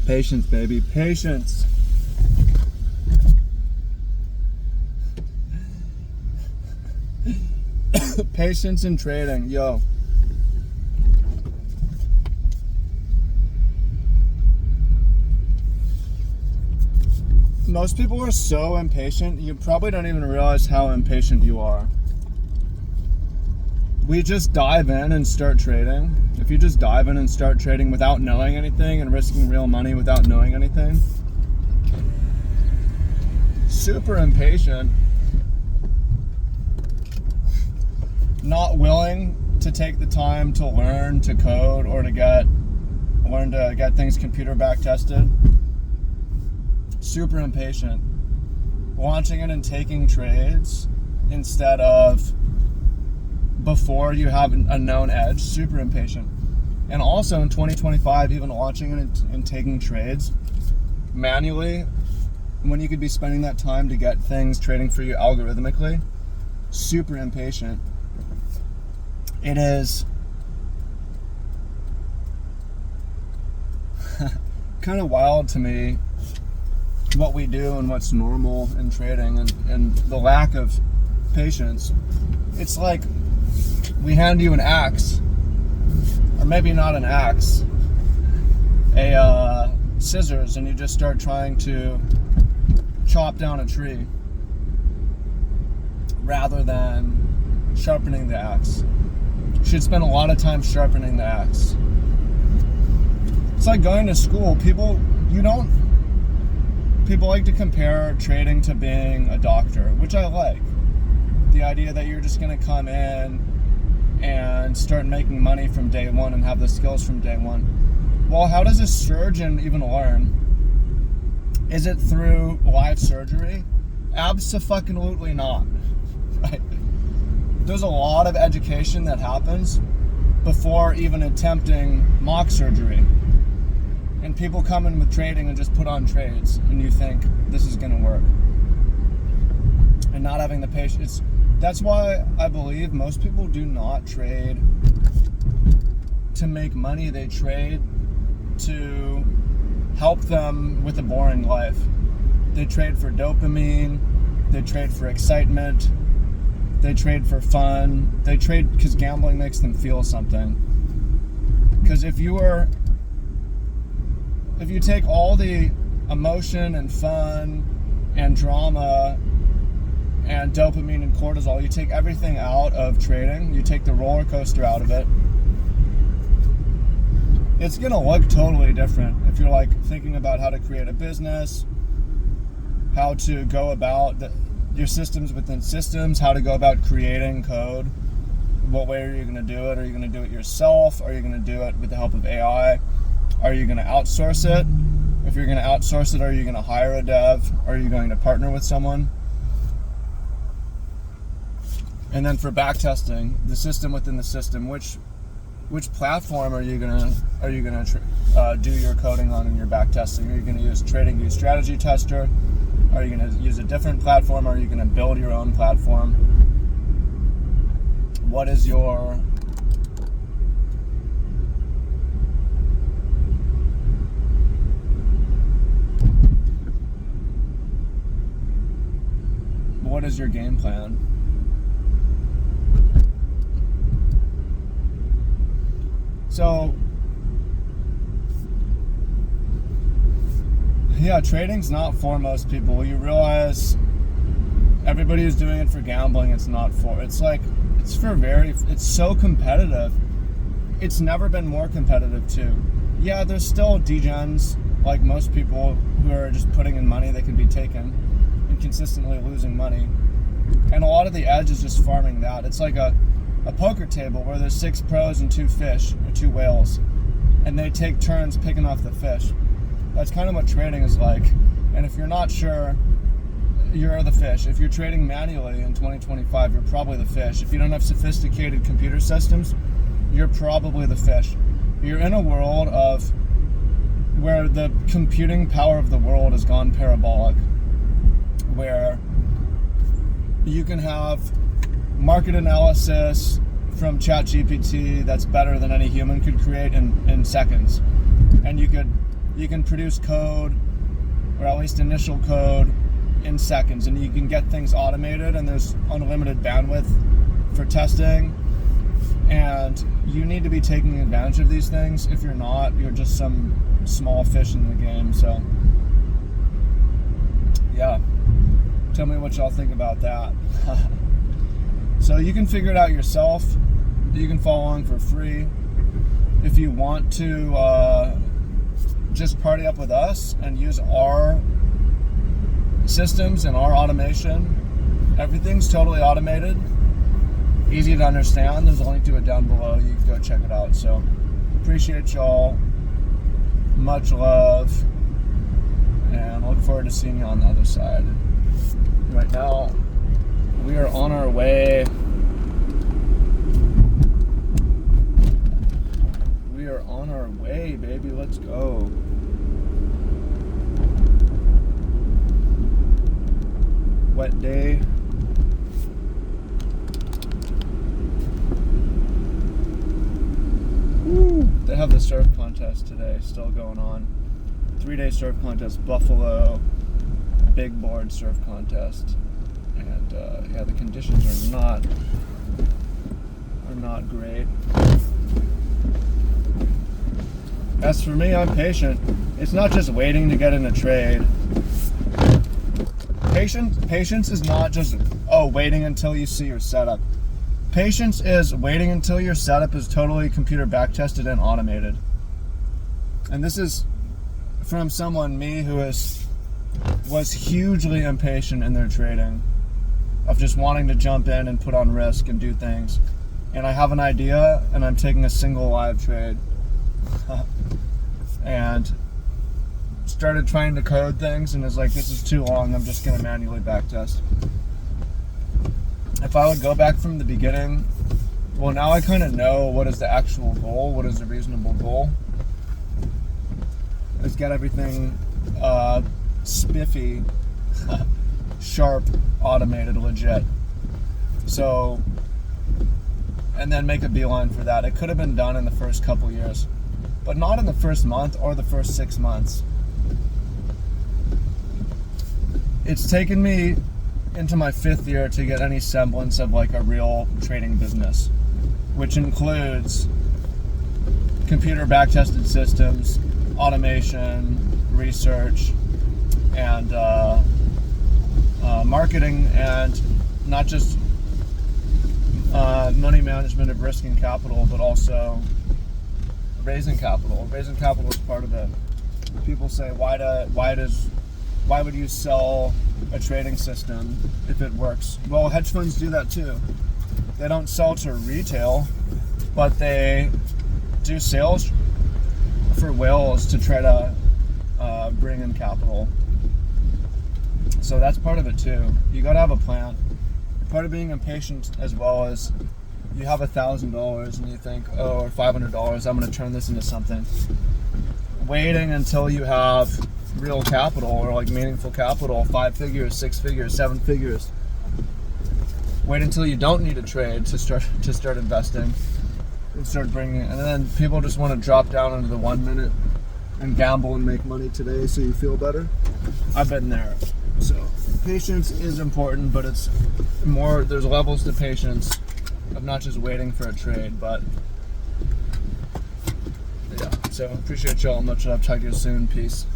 Patience, baby, patience. Patience in trading, yo. Most people are so impatient, you probably don't even realize how impatient you are. We just dive in and start trading. If you just dive in and start trading without knowing anything and risking real money without knowing anything, super impatient, not willing to take the time to learn to code or to learn to get things computer back tested. Super impatient. Launching in and taking trades instead of before you have a known edge. Super impatient. And also in 2025, even launching in and taking trades manually when you could be spending that time to get things trading for you algorithmically. Super impatient. It is kind of wild to me what we do and what's normal in trading and the lack of patience. It's like we hand you an axe, or maybe not an axe, scissors, and you just start trying to chop down a tree rather than sharpening the axe. You should spend a lot of time sharpening the axe. It's like going to school. People like to compare trading to being a doctor, which I like. The idea that you're just going to come in and start making money from day one and have the skills from day one. Well, how does a surgeon even learn? Is it through live surgery? Abso-fucking-lutely not. Right? There's a lot of education that happens before even attempting mock surgery. And people come in with trading and just put on trades, and you think this is going to work. And not having the patience. That's why I believe most people do not trade to make money. They trade to help them with a boring life. They trade for dopamine. They trade for excitement. They trade for fun. They trade because gambling makes them feel something. Because if you take all the emotion and fun and drama and dopamine and cortisol, you take everything out of trading, you take the roller coaster out of it, it's gonna look totally different. If you're like thinking about how to create a business, how to go about your systems within systems, how to go about creating code, what way are you gonna do it? Are you gonna do it yourself? Are you gonna do it with the help of AI? Are you gonna outsource it? If you're gonna outsource it, are you gonna hire a dev? Are you going to partner with someone? And then for back testing, the system within the system, which platform are you gonna do your coding on in your back testing? Are you gonna use TradingView Strategy Tester? Are you gonna use a different platform? Are you gonna build your own platform? What is your game plan? So, yeah, trading's not for most people. You realize everybody who's doing it for gambling, it's not for. It's so competitive. It's never been more competitive too. Yeah, there's still degens, like most people, who are just putting in money that can be taken and consistently losing money. And a lot of the edge is just farming that. It's like a poker table where there's 6 pros and 2 fish, or 2 whales, and they take turns picking off the fish. That's kind of what trading is like. And if you're not sure, you're the fish. If you're trading manually in 2025, you're probably the fish. If you don't have sophisticated computer systems, you're probably the fish. You're in a world of where the computing power of the world has gone parabolic, where you can have market analysis from ChatGPT that's better than any human could create in seconds. and you can produce code, or at least initial code, in seconds, and you can get things automated, and there's unlimited bandwidth for testing, and you need to be taking advantage of these things. If you're not, you're just some small fish in the game. So yeah, tell me what y'all think about that. So you can figure it out yourself. You can follow along for free. If you want to just party up with us and use our systems and our automation, everything's totally automated, easy to understand. There's a link to it down below. You can go check it out. So appreciate y'all. Much love, and look forward to seeing you on the other side. Right now, we are on our way. We are on our way, baby. Let's go. Wet day. Woo. They have the surf contest today, still going on. 3-day surf contest, Buffalo, big board surf contest. And yeah, the conditions are not great. As for me, I'm patient. It's not just waiting to get in a trade. Patience is not just, waiting until you see your setup. Patience is waiting until your setup is totally computer back-tested and automated. And this is from someone, me, who was hugely impatient in their trading, of just wanting to jump in and put on risk and do things. And I have an idea, and I'm taking a single live trade. And started trying to code things, and it's like, this is too long, I'm just going to manually backtest. If I would go back from the beginning, well, now I kind of know what is the actual goal, what is a reasonable goal. Is get everything spiffy, sharp, automated, legit. So, and then make a beeline for that. It could have been done in the first couple years, but not in the first month or the first 6 months. It's taken me into my 5th year to get any semblance of like a real trading business, which includes computer back-tested systems, automation, research, and marketing, and not just money management of risk and capital, but also raising capital. Raising capital is part of it. People say, why would you sell a trading system if it works? Well, hedge funds do that too. They don't sell to retail, but they do sales for whales to try to bring in capital. So that's part of it too. You got to have a plan. Part of being impatient as well as you have $1,000 and you think, or $500, I'm going to turn this into something. Waiting until you have real capital, or like meaningful capital, 5 figures, 6 figures, 7 figures. Wait until you don't need a trade to start investing and start bringing it. And then people just want to drop down into the 1 minute and gamble and make money today so you feel better. I've been there. So patience is important, but it's more, there's levels to patience of not just waiting for a trade, but yeah. So appreciate y'all. Much love. Talk to you soon. Peace.